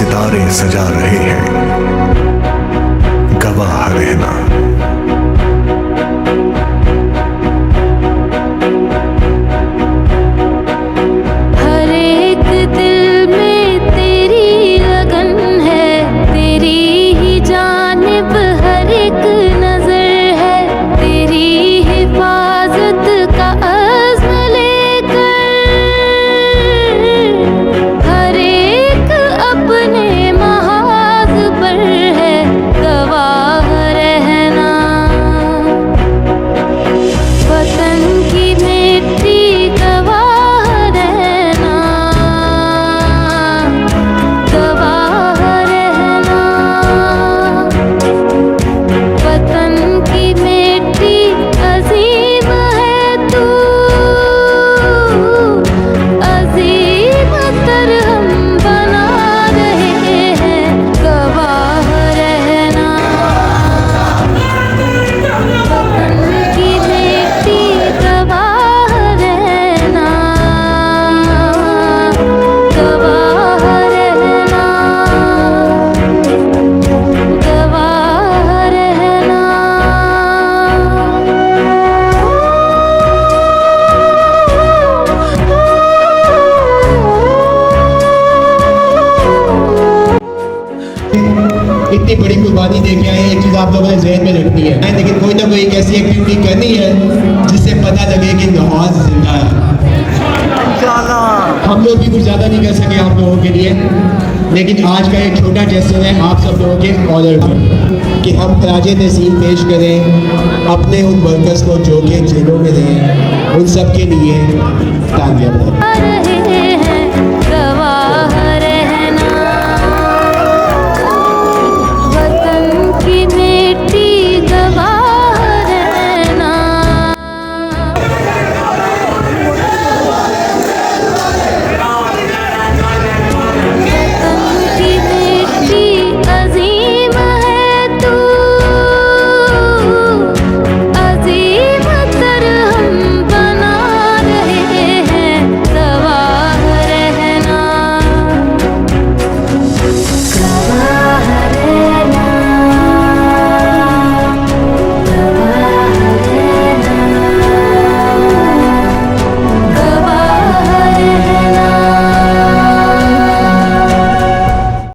सितारे सजा रहे हैं, गवाह रहना। इतनी बड़ी कुर्बानी दे के आए, एक चीज आप लोगों ने ज़हन में रखनी है, लेकिन कोई ना कोई एक ऐसी एक्टिविटी करनी है जिससे पता लगे कि नमाज जिंदा है। हम लोग भी कुछ ज़्यादा नहीं कर सके आप लोगों के लिए, लेकिन आज का एक छोटा जेस्चर है आप सब लोगों के ऑनर में कि हम खराजे तहसीन पेश करें अपने उन वर्कर्स को जो कि जेलों में रहे, उन सब के लिए तालियां बजाएं।